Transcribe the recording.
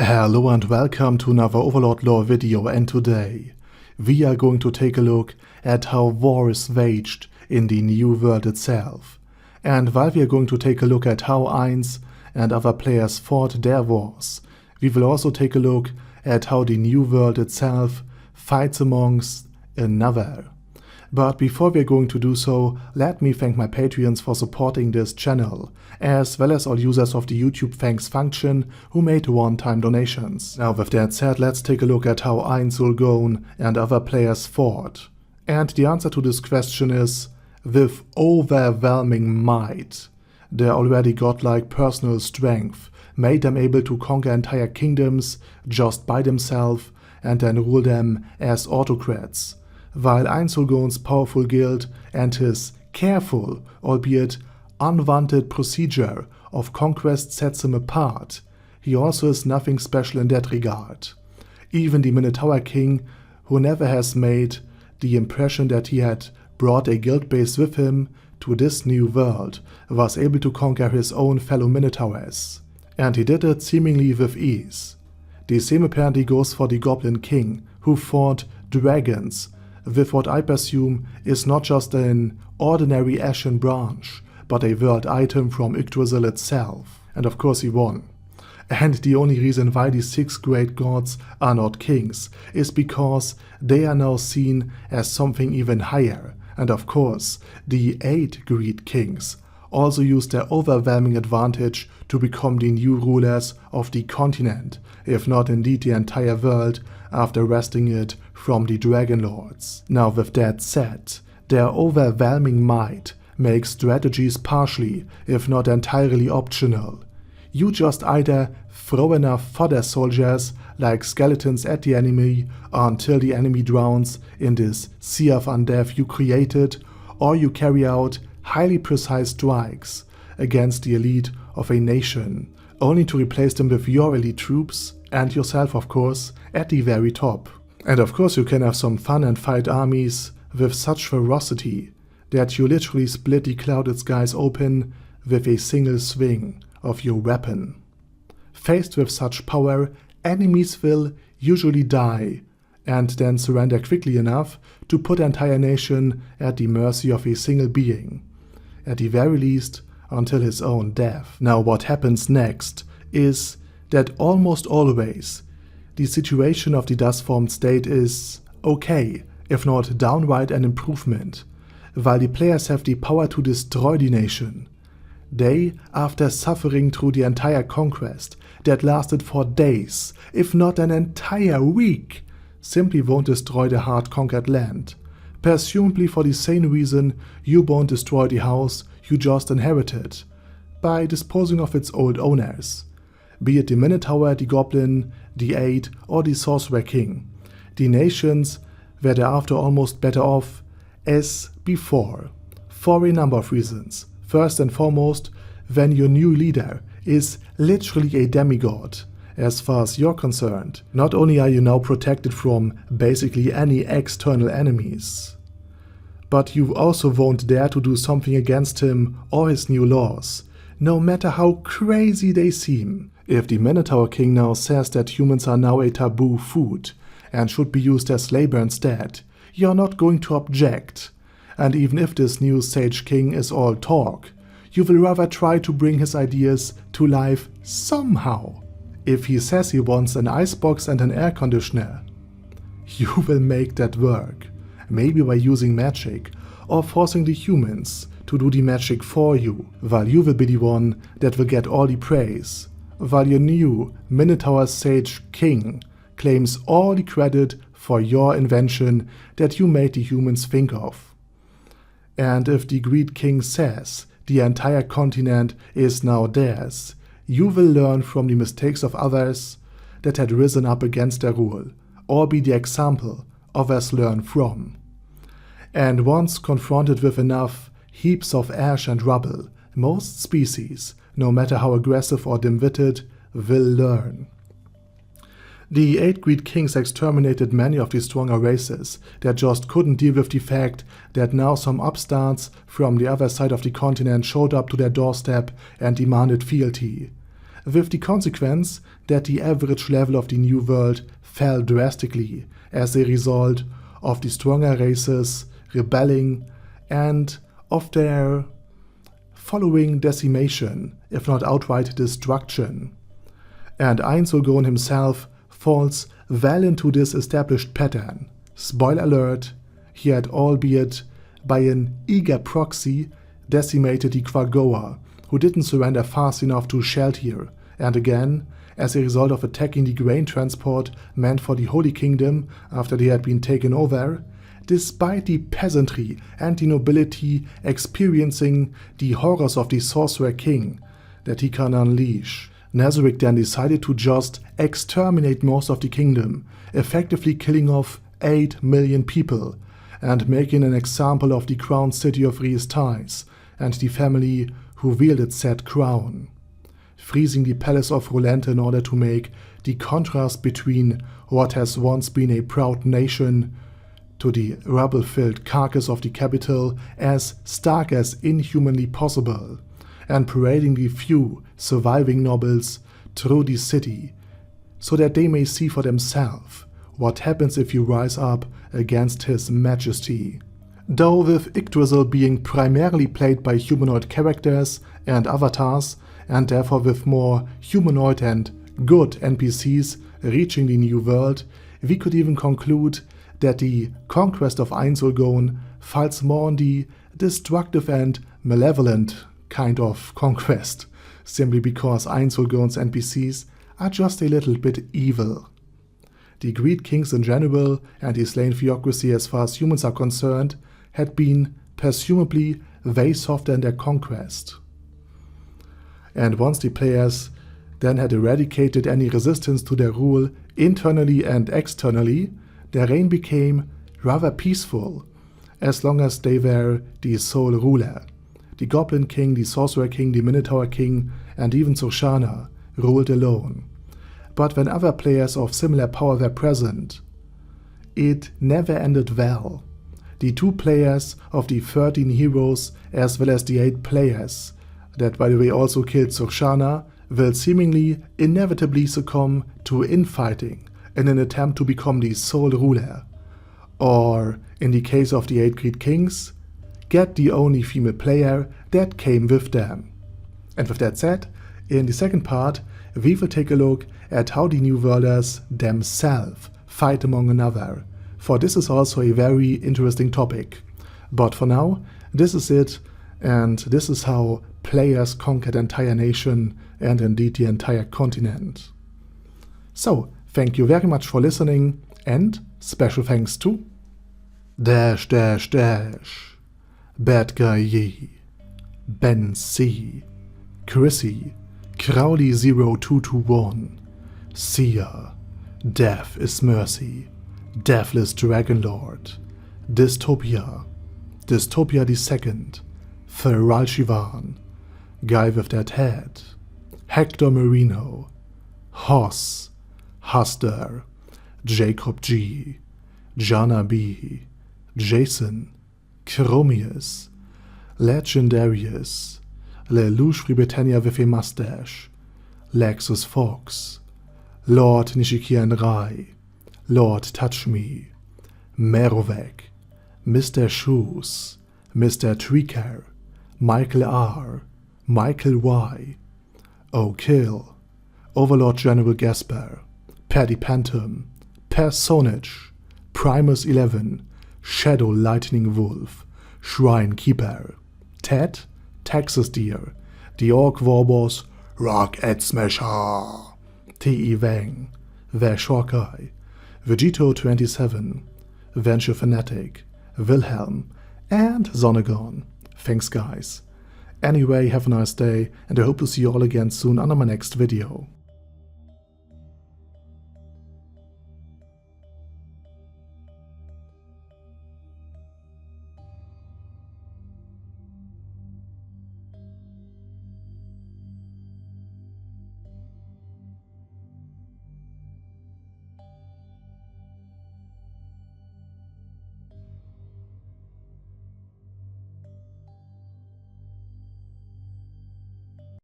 Hello and welcome to another Overlord lore video, and today we are going to take a look at how war is waged in the new world itself. And while we are going to take a look at how Ainz and other players fought their wars, we will also take a look at how the new world itself fights amongst another. But before we are going to do so, let me thank my Patreons for supporting this channel, as well as all users of the YouTube thanks function who made one-time donations. Now with that said, let's take a look at how Ainz Ooal Gown and other players fought. And the answer to this question is, with overwhelming might. Their already godlike personal strength made them able to conquer entire kingdoms just by themselves and then rule them as autocrats. While Ainz Ooal Gown's powerful guild and his careful, albeit unwanted procedure of conquest sets him apart, he also is nothing special in that regard. Even the Minotaur King, who never has made the impression that he had brought a guild base with him to this new world, was able to conquer his own fellow Minotaurs. And he did it seemingly with ease. The same apparently goes for the Goblin King, who fought dragons with what I presume is not just an ordinary ashen branch, but a world item from Yggdrasil itself. And of course he won. And the only reason why the 6 great gods are not kings is because they are now seen as something even higher. And of course, the 8 great kings also used their overwhelming advantage to become the new rulers of the continent, if not indeed the entire world, after wresting it from the Dragon Lords. Now with that said, their overwhelming might makes strategies partially, if not entirely optional. You just either throw enough fodder soldiers like skeletons at the enemy until the enemy drowns in this sea of undeath you created, or you carry out highly precise strikes against the elite of a nation, only to replace them with your elite troops, and yourself of course, at the very top. And of course you can have some fun and fight armies with such ferocity that you literally split the clouded skies open with a single swing of your weapon. Faced with such power, enemies will usually die and then surrender quickly enough to put an entire nation at the mercy of a single being, at the very least until his own death. Now what happens next is that almost always the situation of the thus formed state is okay, if not downright an improvement, while the players have the power to destroy the nation. They, after suffering through the entire conquest that lasted for days, if not an entire week, simply won't destroy the hard-conquered land, presumably for the same reason you won't destroy the house you just inherited, by disposing of its old owners. Be it the Minotaur, the Goblin, the 8, or the Sorcerer King. The nations were thereafter almost better off as before, for a number of reasons. First and foremost, when your new leader is literally a demigod, as far as you're concerned, not only are you now protected from basically any external enemies, but you also won't dare to do something against him or his new laws, no matter how crazy they seem. If the Minotaur King now says that humans are now a taboo food and should be used as labor instead, you're not going to object. And even if this new Sage King is all talk, you will rather try to bring his ideas to life somehow. If he says he wants an icebox and an air conditioner, you will make that work, maybe by using magic or forcing the humans to do the magic for you, while you will be the one that will get all the praise, while your new Minotaur Sage King claims all the credit for your invention that you made the humans think of. And if the Great King says the entire continent is now theirs, you will learn from the mistakes of others that had risen up against their rule, or be the example others learn from. And once confronted with enough heaps of ash and rubble, most species, no matter how aggressive or dim-witted, will learn. The 8 great kings exterminated many of the stronger races that just couldn't deal with the fact that now some upstarts from the other side of the continent showed up to their doorstep and demanded fealty. with the consequence that the average level of the New World fell drastically as a result of the stronger races rebelling and of their following decimation, if not outright destruction. And Ainz Ooal Gown himself falls well into this established pattern. Spoiler alert, he had, albeit by an eager proxy, decimated the Quagoa, who didn't surrender fast enough to Sheltir, and again, as a result of attacking the grain transport meant for the Holy Kingdom after they had been taken over, despite the peasantry and the nobility experiencing the horrors of the Sorcerer King that he can unleash. Nazarick then decided to just exterminate most of the kingdom, effectively killing off 8 million people and making an example of the crown city of Rhys Tais and the family who wielded said crown, freezing the palace of Rolenta in order to make the contrast between what has once been a proud nation to the rubble-filled carcass of the capital as stark as inhumanly possible, and parading the few surviving nobles through the city so that they may see for themselves what happens if you rise up against his majesty. Though with Yggdrasil being primarily played by humanoid characters and avatars, and therefore with more humanoid and good NPCs reaching the New World, we could even conclude that the conquest of Ainz Ooal Gown falls more on the destructive and malevolent kind of conquest, simply because Ainz Ooal Gown's NPCs are just a little bit evil. The Greed Kings in general and the slain theocracy as far as humans are concerned had been presumably way softer in their conquest. And once the players then had eradicated any resistance to their rule internally and externally, their reign became rather peaceful, as long as they were the sole ruler. The Goblin King, the Sorcerer King, the Minotaur King, and even Surshana ruled alone. But when other players of similar power were present, it never ended well. The 2 players of the 13 heroes, as well as the 8 players that by the way also killed Surshana, will seemingly inevitably succumb to infighting in an attempt to become the sole ruler, or in the case of the 8 Greed Kings, get the only female player that came with them. And with that said, in the second part, we will take a look at how the New Worlders themselves fight among one another, for this is also a very interesting topic. But for now, this is it, and this is how players conquered the entire nation and indeed the entire continent. So, thank you very much for listening, and special thanks to Bad Guy Yee, Ben C, Chrissy, Crowley 0221, Sia, Death is Mercy, Deathless Dragonlord, Dystopia, Dystopia II, Feral Shivan, Guy with That Head, Hector Marino, Hoss, Huster, Jacob G, Jana B, Jason, Chromius, Legendarius, Lelouch Britannia with a Mustache, Lexus Fox, Lord Nishikian Rai, Lord Touch Me, Merovec, Mr. Shoes, Mr. Tweaker, Michael R, Michael Y, O'Kill, Overlord General Gasper, Paddy Pantum, Personage, Primus 11, Shadow Lightning Wolf, Shrine Keeper, Ted, Texas Deer, The Orc Warboss, Rocket Smasher, T.E. Wang, Vash Hawkeye, Vegito 27, Venture Fanatic, Wilhelm, and Zonagon. Thanks guys. Anyway, have a nice day, and I hope to see you all again soon on my next video.